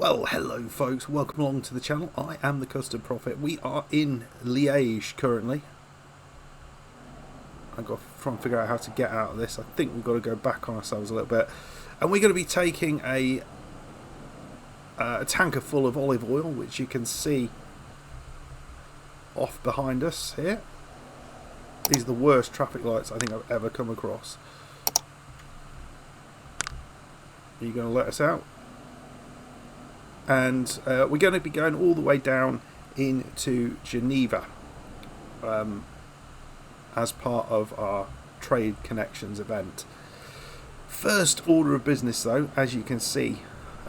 Well, hello folks, welcome along to the channel. I am the Custard Prophet. We are in Liege currently. I've got to try and figure out how to get out of this. I think we've got to go back on ourselves a little bit. And we're going to be taking a tanker full of olive oil, which you can see off behind us here. These are the worst traffic lights I think I've ever come across. Are you going to let us out? And we're going to be going all the way down into Geneva as part of our Trade Connections event. First order of business though, as you can see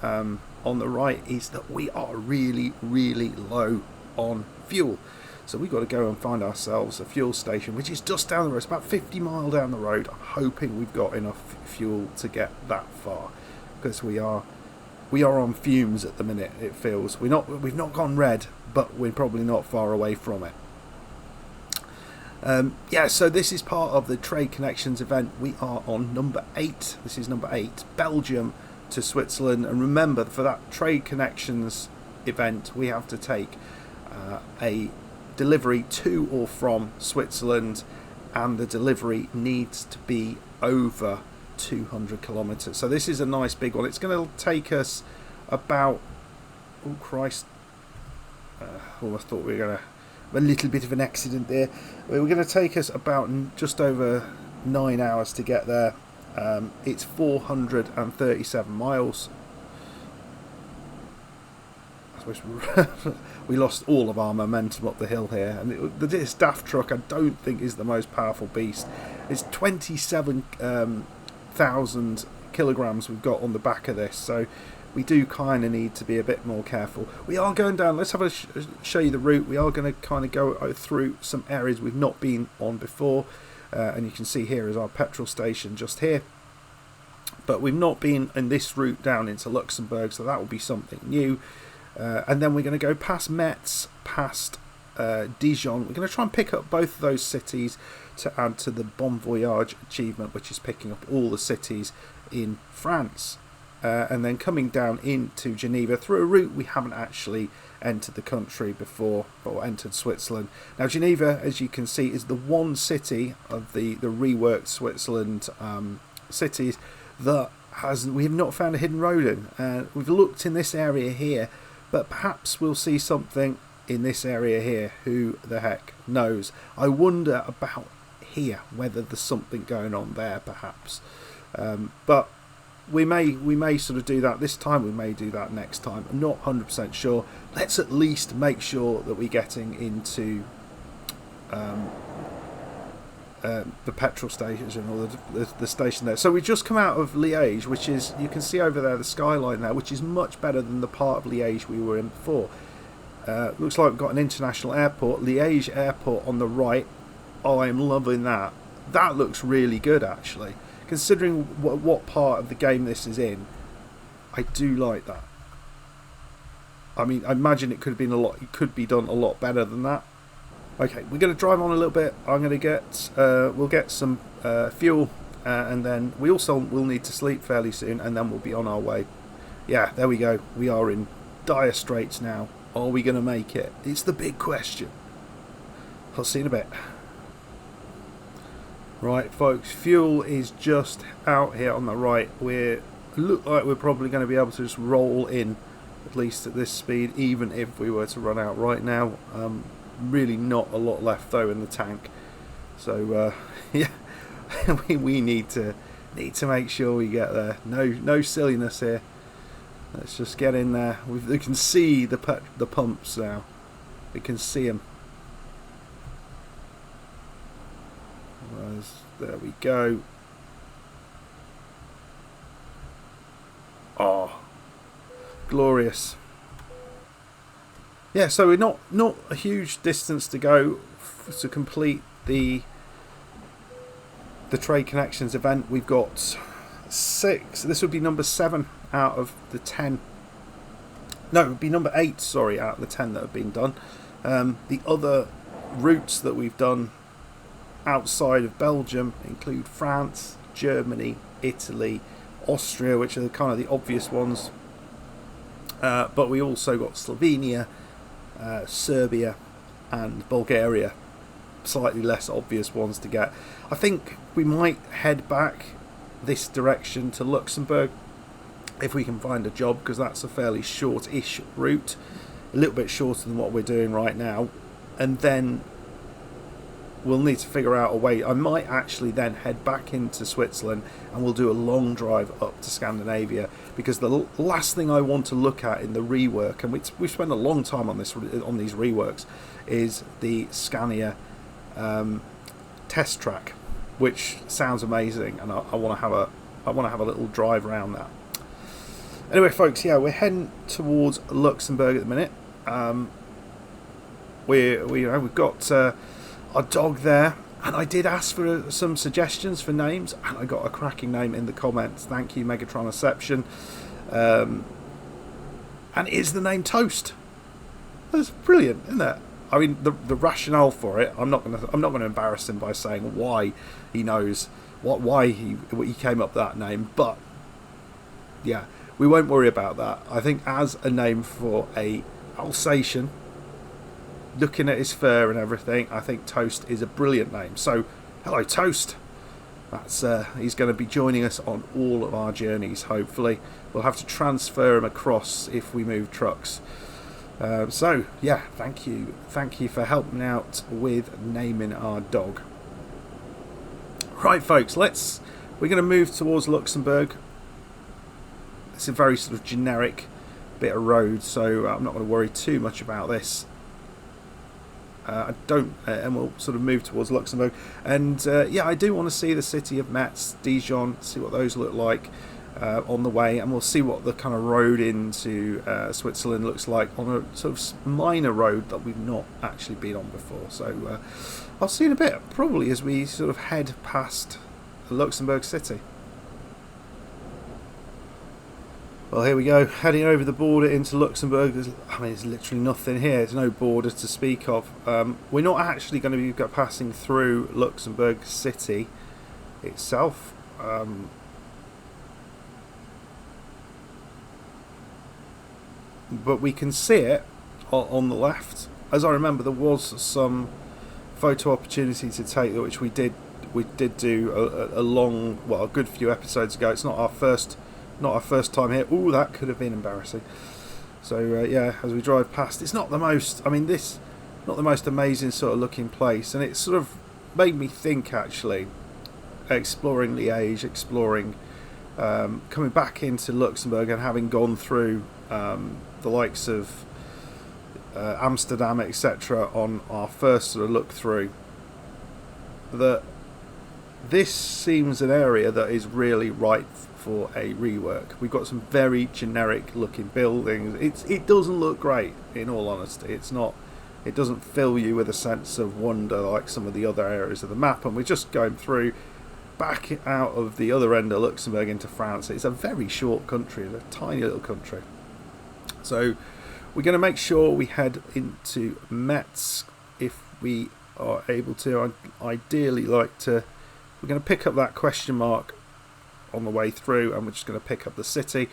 on the right, is that we are really low on fuel. So we've got to go and find ourselves a fuel station, which is just down the road. It's about 50 miles down the road. I'm hoping we've got enough fuel to get that far, because we are on fumes at the minute. It feels we've not gone red, but we're probably not far away from it. Yeah, so this is part of the Trade Connections event. We are on number 8. This is number 8, Belgium to Switzerland. And remember, for that Trade Connections event, we have to take a delivery to or from Switzerland, and the delivery needs to be over 200 kilometers. So this is a nice big one. It's going to take us about, oh Christ, I thought we were going to have a little bit of an accident there. We're going to take us about just over 9 hours to get there. It's 437 miles. I suppose we lost all of our momentum up the hill here, and this DAF truck I don't think is the most powerful beast. It's 27,000 kilograms we've got on the back of this, so we do kind of need to be a bit more careful. We are going down, let's have a show you the route. We are going to kind of go through some areas we've not been on before, and you can see here is our petrol station just here, but we've not been in this route down into Luxembourg, so that will be something new. And then we're going to go past Metz, past Dijon. We're going to try and pick up both of those cities to add to the Bon Voyage achievement, which is picking up all the cities in France. And then coming down into Geneva through a route we haven't actually entered the country before, or entered Switzerland. Now Geneva, as you can see, is the one city of the reworked Switzerland cities that we have not found a hidden road in. We've looked in this area here, but perhaps we'll see something in this area here. Who the heck knows? I wonder about here, whether there's something going on there perhaps. But we may sort of do that this time, we may do that next time. I'm not 100% sure. Let's at least make sure that we're getting into the petrol station, or the station there. So we just come out of Liege, which is, you can see over there the skyline there, which is much better than the part of Liege we were in before. Looks like we've got an international airport, Liege airport on the right. Oh, I'm loving that. That looks really good actually, considering what part of the game this is in. I do like that. I mean, I imagine it could be done a lot better than that. Okay, we're going to drive on a little bit. I'm going to get, we'll get some fuel, and then we also will need to sleep fairly soon, and then we'll be on our way. Yeah, there we go. We are in dire straits now. Are we going to make it? It's the big question. I'll see you in a bit. Right, folks, fuel is just out here on the right. Look like we're probably going to be able to just roll in, at least at this speed, even if we were to run out right now. Really not a lot left though in the tank, so yeah, we need to make sure we get there. No silliness here. Let's just get in there. We can see the pumps now. We can see them. There we go. Oh, glorious. Yeah, so we're not a huge distance to go to complete the Trade Connections event. We've got 6. This would be number 7 out of the 10. No, it would be number 8, sorry, out of the 10 that have been done. The other routes that we've done outside of Belgium include France, Germany, Italy, Austria, which are kind of the obvious ones. but we also got Slovenia, Serbia and Bulgaria, slightly less obvious ones to get. I think we might head back this direction to Luxembourg if we can find a job, because that's a fairly short-ish route, a little bit shorter than what we're doing right now, and then we'll need to figure out a way. I might actually then head back into Switzerland and we'll do a long drive up to Scandinavia, because the last thing I want to look at in the rework, and we've spent a long time on these reworks, is the Scania test track, which sounds amazing, and I want to have a little drive around that. Anyway, folks, yeah, we're heading towards Luxembourg at the minute. We've got our dog there, and I did ask for some suggestions for names, and I got a cracking name in the comments. Thank you, Megatronoception. And it is the name Toast. That's brilliant, isn't it? I mean, the rationale for it, I'm not gonna embarrass him by saying why he knows why he came up with that name, but yeah, we won't worry about that. I think as a name for a Alsatian, looking at his fur and everything, I think Toast is a brilliant name. So, hello Toast. That's he's going to be joining us on all of our journeys. Hopefully, we'll have to transfer him across if we move trucks. So, yeah, thank you for helping out with naming our dog. Right, folks, we're going to move towards Luxembourg. It's a very sort of generic bit of road, so I'm not going to worry too much about this. And we'll sort of move towards Luxembourg, and yeah, I do want to see the city of Metz, Dijon, see what those look like on the way, and we'll see what the kind of road into Switzerland looks like on a sort of minor road that we've not actually been on before. So I'll see you in a bit, probably as we sort of head past Luxembourg city. Well, here we go, heading over the border into Luxembourg. There's literally nothing here. There's no border to speak of. We're not actually going to be passing through Luxembourg city itself. But we can see it on the left. As I remember, there was some photo opportunity to take, which we did do a good few episodes ago. It's not our first time here. Ooh, that could have been embarrassing. So yeah, as we drive past, it's not the most amazing sort of looking place, and it sort of made me think, actually, exploring Liege, coming back into Luxembourg and having gone through the likes of Amsterdam, etc. on our first sort of look through, that this seems an area that is really ripe for a rework. We've got some very generic looking buildings. It doesn't look great, in all honesty. It doesn't fill you with a sense of wonder like some of the other areas of the map, and we're just going through back out of the other end of Luxembourg into France. It's a very short country, a tiny little country. So we're going to make sure we head into Metz if we are able to. I'd ideally like to. We're going to pick up that question mark on the way through, and we're just going to pick up the city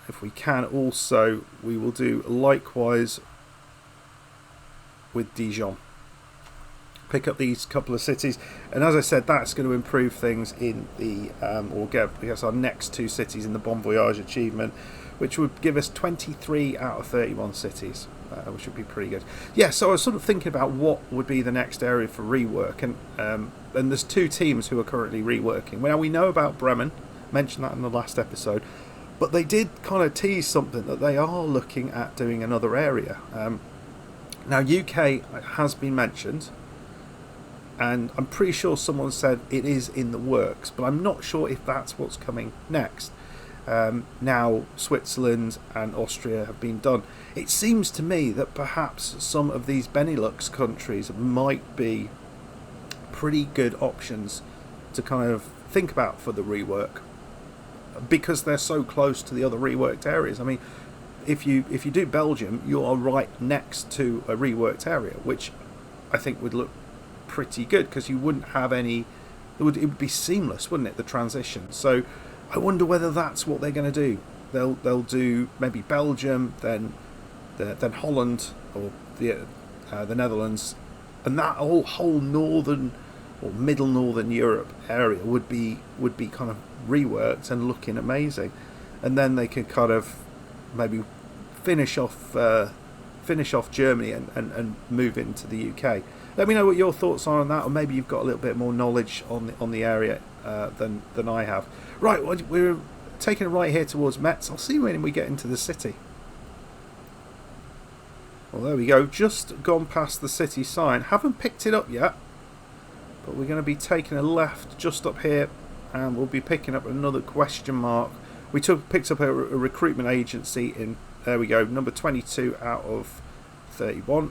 if we can. Also, we will do likewise with Dijon. Pick up these couple of cities, and as I said, that's going to improve things in the or get, I guess, our next two cities in the Bon Voyage achievement, which would give us 23 out of 31 cities, which would be pretty good. Yeah, so I was sort of thinking about what would be the next area for rework, and there's two teams who are currently reworking. Now, we know about Bremen, mentioned that in the last episode, but they did kind of tease something that they are looking at doing another area. Now, UK has been mentioned, and I'm pretty sure someone said it is in the works, but I'm not sure if that's what's coming next. Now Switzerland and Austria have been done. It seems to me that perhaps some of these Benelux countries might be pretty good options to kind of think about for the rework, because they're so close to the other reworked areas. I mean, if you do Belgium, you are right next to a reworked area, which I think would look pretty good, because you wouldn't have any. It would be seamless, wouldn't it, the transition? So I wonder whether that's what they're going to do. they'll do maybe Belgium, then Holland, or the Netherlands, and that whole northern or middle northern Europe area would be kind of reworked and looking amazing, and then they could kind of maybe finish off Germany and move into the UK. Let me know what your thoughts are on that, or maybe you've got a little bit more knowledge on the area than I have. Right, we're taking a right here towards Metz. I'll see you when we get into the city. Well, there we go. Just gone past the city sign. Haven't picked it up yet, but we're going to be taking a left just up here, and we'll be picking up another question mark. We picked up a recruitment agency in, there we go, number 22 out of 31.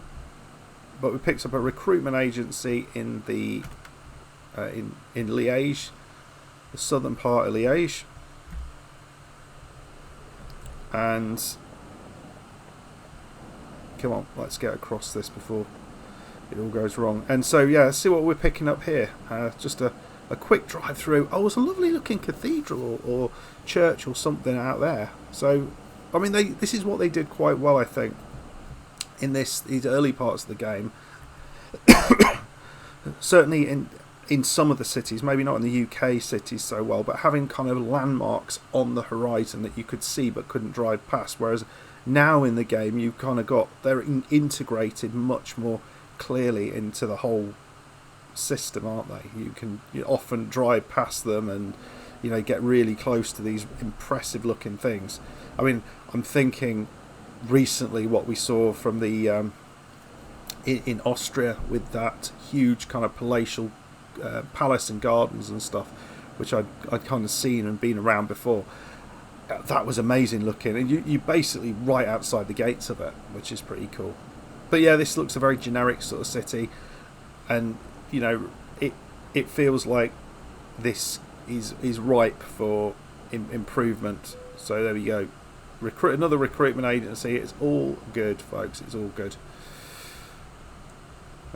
But we picked up a recruitment agency in the in Liege, the southern part of Liege, and come on, let's get across this before it all goes wrong. And so yeah, let's see what we're picking up here. Just a quick drive through. Oh, it's a lovely looking cathedral or church or something out there. So I mean, this is what they did quite well, I think, in these early parts of the game. Certainly in some of the cities, maybe not in the UK cities so well, but having kind of landmarks on the horizon that you could see but couldn't drive past, whereas now in the game you've kind of got, they're integrated much more clearly into the whole system, aren't they? You often drive past them and, you know, get really close to these impressive looking things. I mean, I'm thinking recently what we saw from the in Austria with that huge kind of palatial palace and gardens and stuff, which I'd kind of seen and been around before. That was amazing looking, and you basically right outside the gates of it, which is pretty cool. But yeah, this looks a very generic sort of city, and you know, it feels like this is ripe for improvement. So there we go. Another recruitment agency. It's all good, folks. It's all good.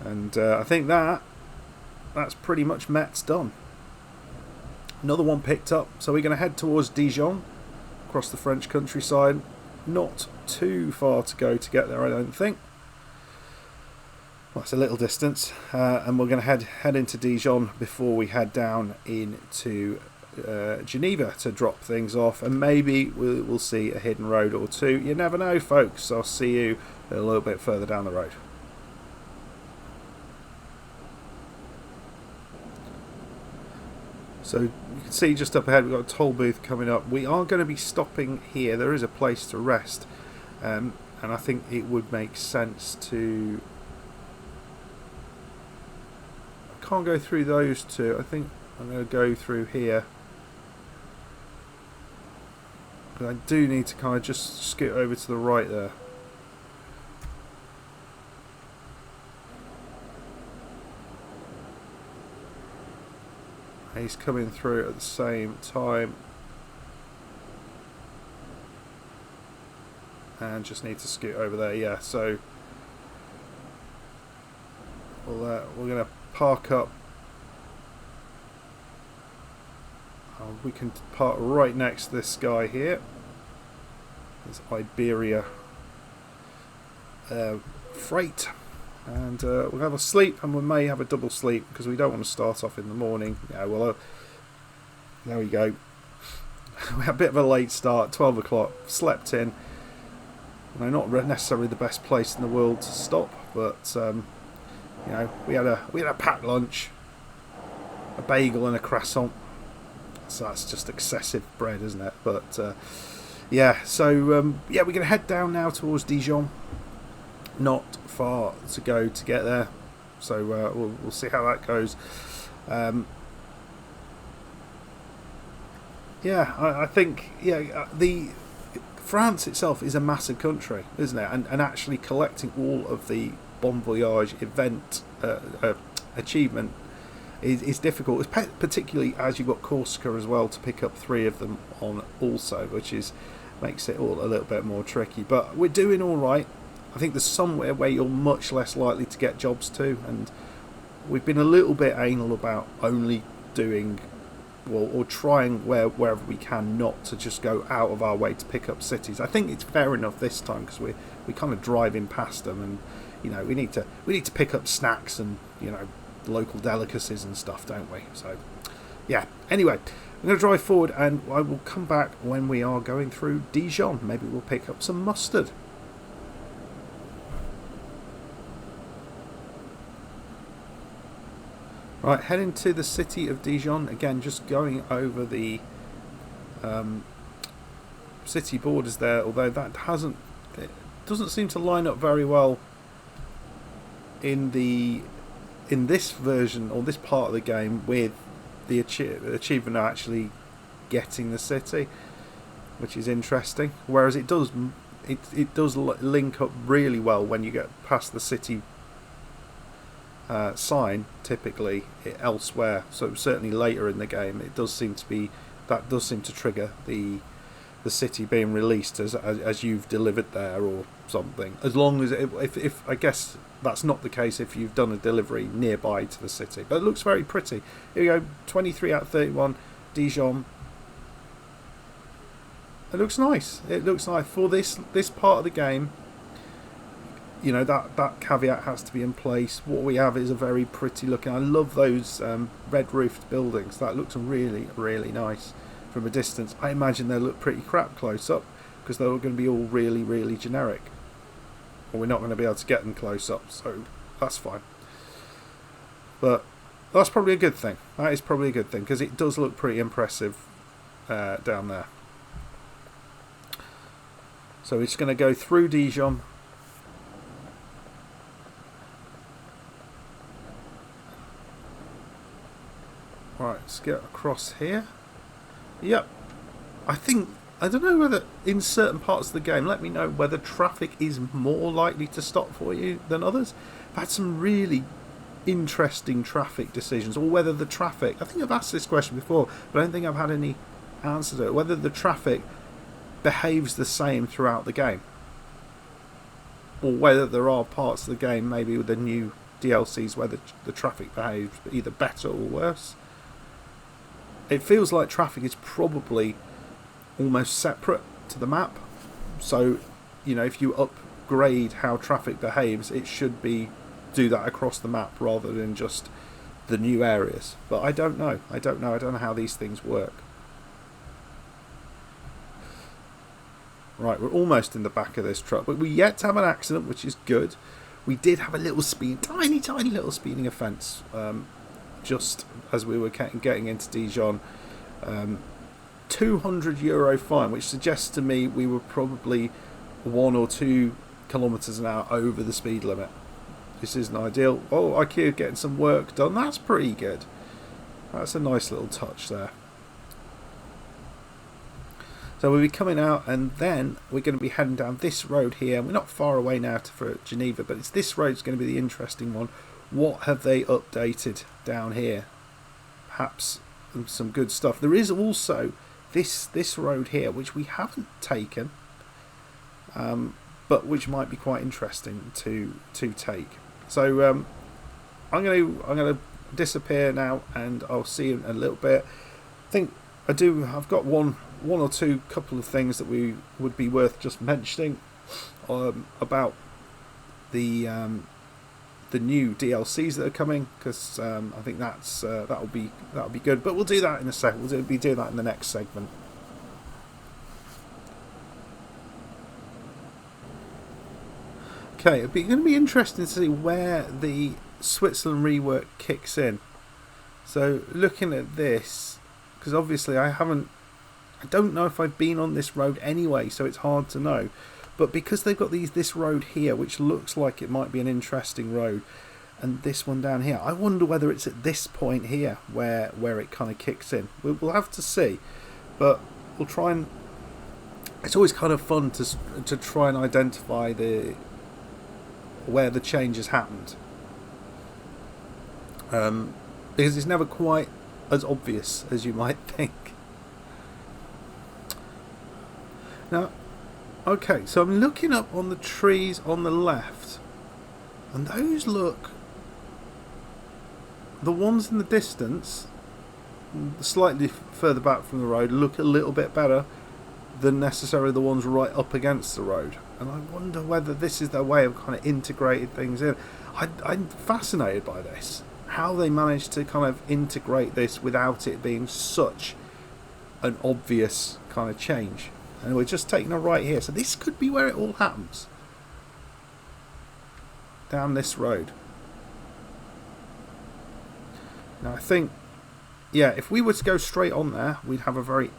And I think that's pretty much Metz done. Another one picked up. So we're going to head towards Dijon, across the French countryside. Not too far to go to get there, I don't think. Well, it's a little distance, and we're going to head into Dijon before we head down into Geneva to drop things off, and maybe we'll see a hidden road or two. You never know, folks. I'll see you a little bit further down the road. So you can see just up ahead we've got a toll booth coming up. We are going to be stopping here. There is a place to rest, and I think it would make sense to... I can't go through those two. I think I'm going to go through here. But I do need to kind of just scoot over to the right there. He's coming through at the same time. And just need to scoot over there, yeah. So we're going to park up. We can park right next to this guy here. There's Iberia freight. And we'll have a sleep, and we may have a double sleep because we don't want to start off in the morning. Yeah, well, there we go. We had a bit of a late start, 12 o'clock, slept in. You know, not necessarily the best place in the world to stop, but you know, we had a packed lunch, a bagel and a croissant. So that's just excessive bread, isn't it? But yeah, so yeah, we're going to head down now towards Dijon. Not far to go to get there, so we'll see how that goes. Yeah, I think the France itself is a massive country, isn't it? And actually collecting all of the Bon Voyage event achievement is difficult, particularly as you've got Corsica as well to pick up 3 of them on also, which makes it all a little bit more tricky. But we're doing all right. I think there's somewhere where you're much less likely to get jobs to, and we've been a little bit anal about only doing or trying wherever we can not to just go out of our way to pick up cities. I think it's fair enough this time because we kind of driving past them, and you know we need to pick up snacks and local delicacies and stuff, don't we? So yeah. Anyway, I'm going to drive forward, and I will come back when we are going through Dijon. Maybe we'll pick up some mustard. Right, heading to the city of Dijon again, just going over the city borders there. Although that doesn't seem to line up very well in this version or this part of the game with the achievement of actually getting the city, which is interesting. Whereas it does link up really well when you get past the city sign, typically elsewhere. So certainly later in the game, it does seem to trigger the city being released as you've delivered there or something. As long as if I guess that's not the case if you've done a delivery nearby to the city. But it looks very pretty. Here we go, 23 out of 31, Dijon. It looks nice. It looks nice for this part of the game. You know, that caveat has to be in place. What we have is a very pretty looking. I love those red roofed buildings. That looks really, really nice from a distance. I imagine they'll look pretty crap close up because they're all going to be all really, really generic. Or we're not going to be able to get them close up, so that's fine. But that's probably a good thing. That is probably a good thing because it does look pretty impressive down there. So we're just going to go through Dijon. Right, let's get across here. Yep. I don't know whether in certain parts of the game, let me know whether traffic is more likely to stop for you than others. I've had some really interesting traffic decisions, or whether the traffic, I think I've asked this question before, but I don't think I've had any answer to it, whether the traffic behaves the same throughout the game. Or whether there are parts of the game, maybe with the new DLCs, where the traffic behaves either better or worse. It feels like traffic is probably almost separate to the map. So, if you upgrade how traffic behaves, it should do that across the map rather than just the new areas. But I don't know. I don't know how these things work. Right, we're almost in the back of this truck, but we're yet to have an accident, which is good. We did have a little tiny little speeding offence just as we were getting into Dijon. €200 fine, which suggests to me we were probably 1 or 2 kilometres an hour over the speed limit. This isn't ideal. Oh, IKEA getting some work done. That's pretty good. That's a nice little touch there. So we'll be coming out, and then we're going to be heading down this road here. We're not far away now for Geneva, but it's this road's going to be the interesting one. What have they updated down here? Perhaps some good stuff. There is also this road here, which we haven't taken, but which might be quite interesting to take. So I'm going to disappear now, and I'll see you in a little bit. I think I've got one or two couple of things that would be worth just mentioning about the new DLCs that are coming, because I think that'll be good. But we'll do that in a second. We'll be doing that in the next segment. Okay, it's going to be interesting to see where the Switzerland rework kicks in. So looking at this, because obviously I don't know if I've been on this road anyway, so it's hard to know. But because they've got this road here, which looks like it might be an interesting road, and this one down here, I wonder whether it's at this point here where it kind of kicks in. We'll have to see, but we'll try and. It's always kind of fun to try and identify where the change has happened, because it's never quite as obvious as you might think. Now, okay, so I'm looking up on the trees on the left, and those look, the ones in the distance slightly further back from the road look a little bit better than necessarily the ones right up against the road. And I wonder whether this is their way of kind of integrating things in. I'm fascinated by this, how they managed to kind of integrate this without it being such an obvious kind of change. And we're just taking a right here, so this could be where it all happens, down this road. Now I think, yeah, if we were to go straight on there, we'd have a very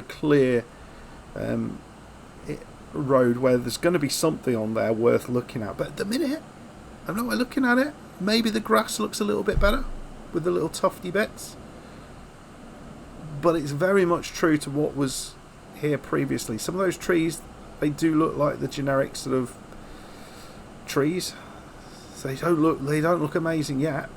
clear road where there's going to be something on there worth looking at. But at the minute, I'm not looking at it. Maybe the grass looks a little bit better with the little tufty bits, but it's very much true to what was here previously. Some of those trees, they do look like the generic sort of trees. So they don't look amazing yet.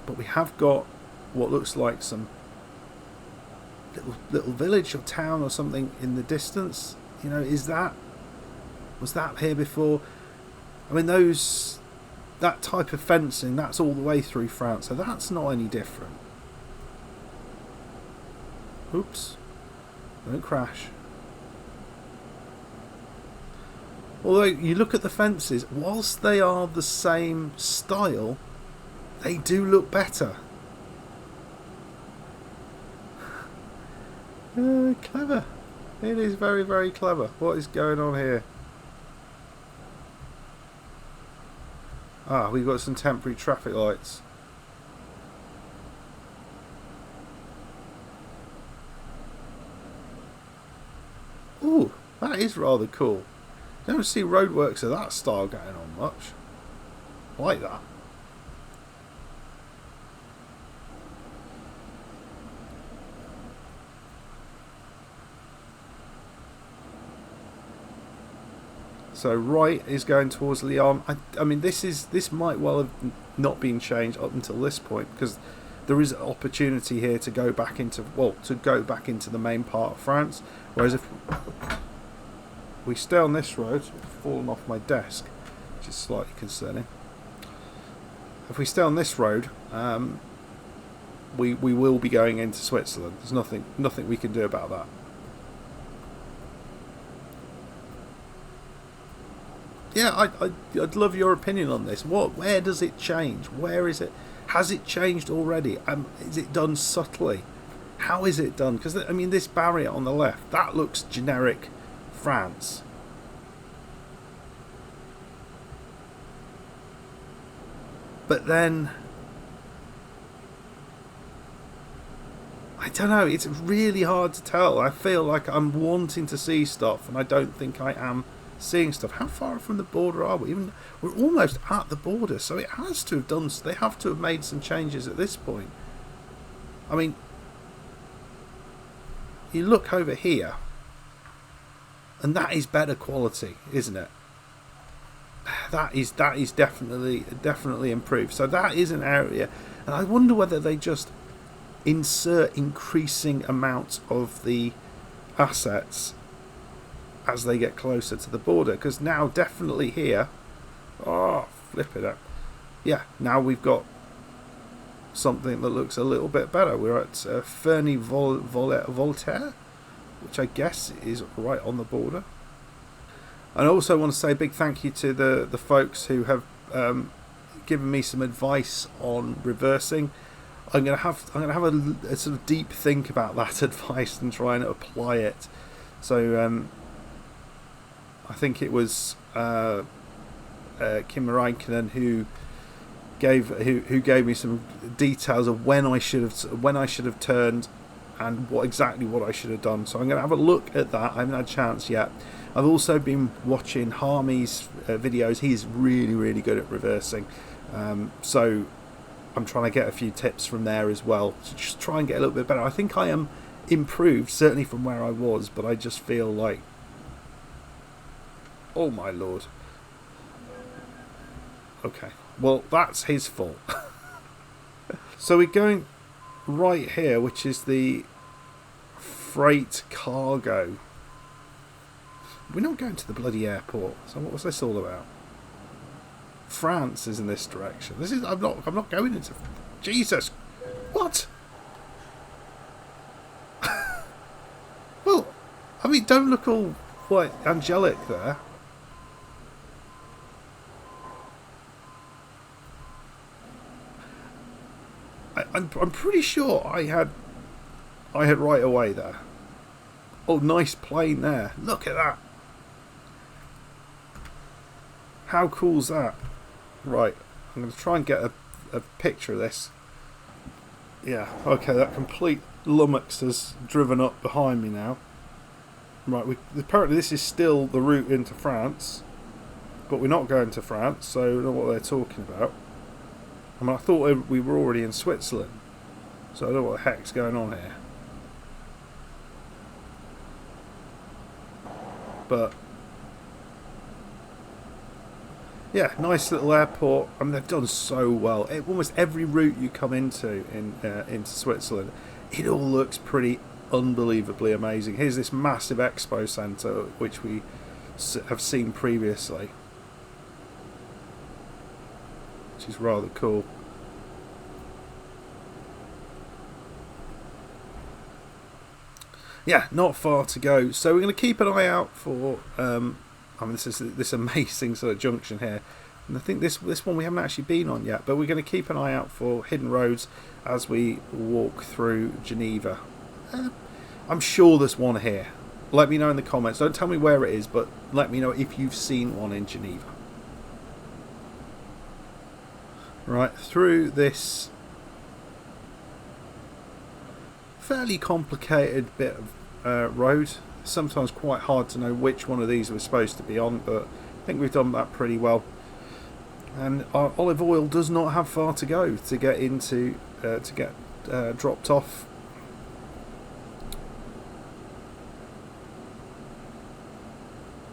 But we have got what looks like some little village or town or something in the distance. You know, was that here before? I mean, that type of fencing, that's all the way through France, so that's not any different. Oops, don't crash. Although you look at the fences, whilst they are the same style, they do look better. Clever. It is very, very clever. What is going on here? Ah, we've got some temporary traffic lights. Ooh, that is rather cool. You don't see roadworks of that style going on much. I like that. So right is going towards Lyon. I mean, this might well have not been changed up until this point, because there is an opportunity here to go back into the main part of France. Whereas if we stay on this road, it's fallen off my desk, which is slightly concerning. If we stay on this road, we will be going into Switzerland. There's nothing we can do about that. Yeah, I'd love your opinion on this. Where does it change? Where is it? Has it changed already? Is it done subtly? How is it done? Because I mean, this barrier on the left, that looks generic France. But then, I don't know. It's really hard to tell. I feel like I'm wanting to see stuff, and I don't think I am seeing stuff. How far from the border are we? We're almost at the border, so it has to have done. They have to have made some changes at this point. I mean, you look over here, and that is better quality, isn't it? That is definitely improved. So that is an area, and I wonder whether they just insert increasing amounts of the assets as they get closer to the border, because now definitely here, flip it up, yeah, now we've got something that looks a little bit better. We're at Ferny Voltaire, which I guess is right on the border. And I also want to say a big thank you to the folks who have given me some advice on reversing. I'm gonna have a sort of deep think about that advice and try and apply it. So I think it was Kim Räikkönen who gave me some details of when I should have turned and what I should have done. So I'm going to have a look at that. I haven't had a chance yet. I've also been watching Harmy's videos. He's really, really good at reversing. So I'm trying to get a few tips from there as well to just try and get a little bit better. I think I am improved, certainly from where I was, but I just feel like, oh my lord. Okay, well, that's his fault. So we're going right here, which is the freight cargo. We're not going to the bloody airport. So what was this all about? France is in this direction. This is. I'm not going into. Jesus. What? Well, I mean, don't look all like angelic there. I'm pretty sure I had right away there. Oh, nice plane there. Look at that. How cool's that? Right, I'm going to try and get a picture of this. Yeah, okay, that complete lummox has driven up behind me now. Right, apparently this is still the route into France, but we're not going to France, so I don't know what they're talking about. I mean, I thought we were already in Switzerland, so I don't know what the heck's going on here. But yeah, nice little airport. I mean, they've done so well. Almost every route you come into into Switzerland, it all looks pretty unbelievably amazing. Here's this massive expo centre which we have seen previously, which is rather cool. Yeah, not far to go. So we're going to keep an eye out for. I mean, this amazing sort of junction here, and I think this one we haven't actually been on yet. But we're going to keep an eye out for hidden roads as we walk through Geneva. I'm sure there's one here. Let me know in the comments. Don't tell me where it is, but let me know if you've seen one in Geneva. Right, through this fairly complicated bit of road. Sometimes quite hard to know which one of these we're supposed to be on, but I think we've done that pretty well. And our olive oil does not have far to go to get into dropped off.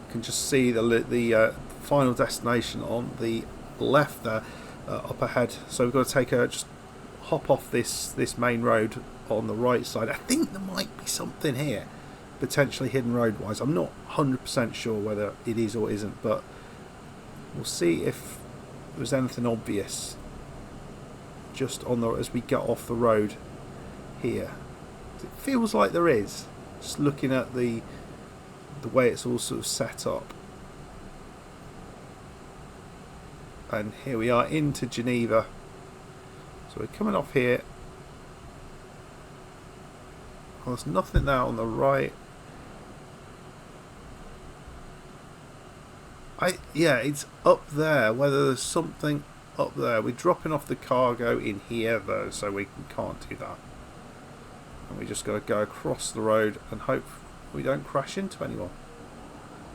You can just see the final destination on the left there, up ahead. So we've got to just hop off this main road on the right side. I think there might be something here, potentially hidden road wise. I'm not 100% sure whether it is or isn't, but we'll see if there's anything obvious just on the as we get off the road here. It feels like there is, just looking at the way it's all sort of set up. And here we are into Geneva. So we're coming off here. Well, there's nothing there on the right. Yeah, it's up there. Whether there's something up there. We're dropping off the cargo in here though, so we can't do that. And we just got to go across the road and hope we don't crash into anyone.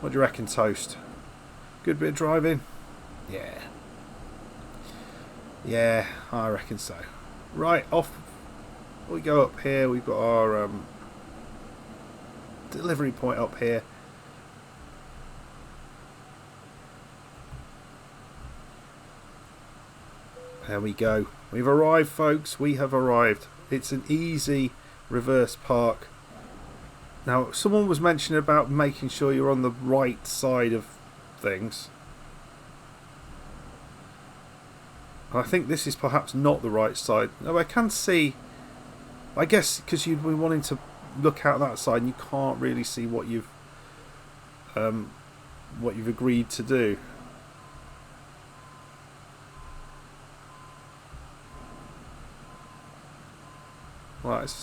What do you reckon, Toast? Good bit of driving? Yeah. Yeah, I reckon so. Right, off we go up here. We've got our delivery point up here. There we go. We've arrived, folks. We have arrived. It's an easy reverse park. Now, someone was mentioning about making sure you're on the right side of things. I think this is perhaps not the right side. No, I can see. I guess because you'd be wanting to look out that side, and you can't really see what you've agreed to do. Right.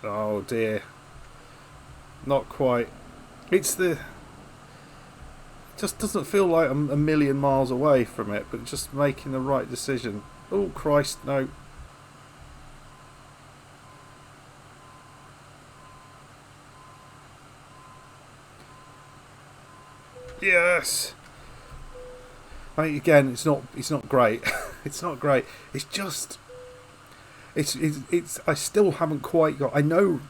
Oh dear. Not quite. It just doesn't feel like I'm a million miles away from it, but just making the right decision. Oh Christ, no. Yes. I mean, again, it's not great. It's not great. It's just. It's. I still haven't quite got. I know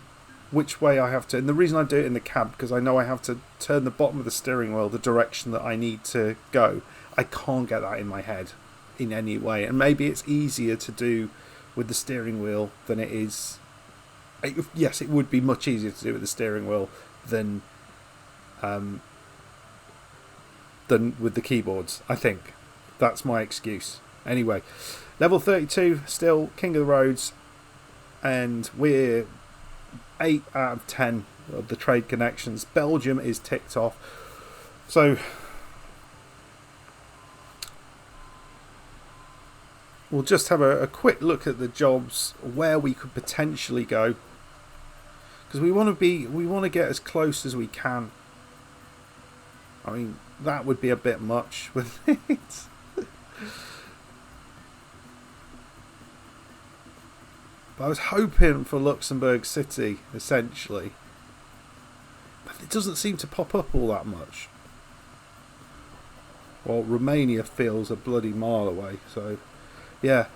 which way I have to, and the reason I do it in the cab, because I know I have to turn the bottom of the steering wheel the direction that I need to go. I can't get that in my head in any way, and maybe it's easier to do with the steering wheel than it is. Yes, it would be much easier to do with the steering wheel than with the keyboards. I think that's my excuse. Anyway, level 32, still king of the roads, and we're 8 out of 10 of the trade connections. Belgium is ticked off, so we'll just have a quick look at the jobs where we could potentially go, because we want to get as close as we can. I mean, that would be a bit much, wouldn't it? But I was hoping for Luxembourg City, essentially. But it doesn't seem to pop up all that much. Well, Romania feels a bloody mile away, so yeah,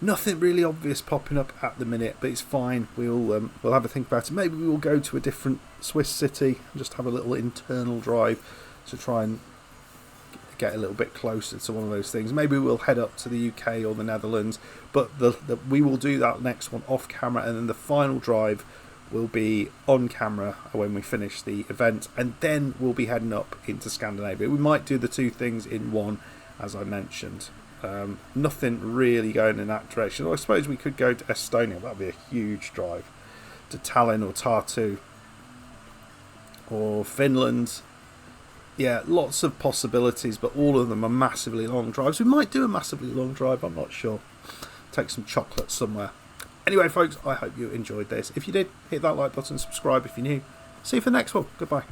nothing really obvious popping up at the minute, but it's fine. We'll have a think about it. Maybe we will go to a different Swiss city and just have a little internal drive to try and get a little bit closer to one of those things. Maybe we'll head up to the UK or the Netherlands, but we will do that next one off camera, and then the final drive will be on camera when we finish the event, and then we'll be heading up into Scandinavia. We might do the two things in one, as I mentioned. Nothing really going in that direction. I suppose we could go to Estonia. That would be a huge drive. To Tallinn or Tartu or Finland. Yeah, lots of possibilities, but all of them are massively long drives. We might do a massively long drive, I'm not sure. Take some chocolate somewhere. Anyway, folks, I hope you enjoyed this. If you did, hit that like button, subscribe if you're new. See you for the next one. Goodbye.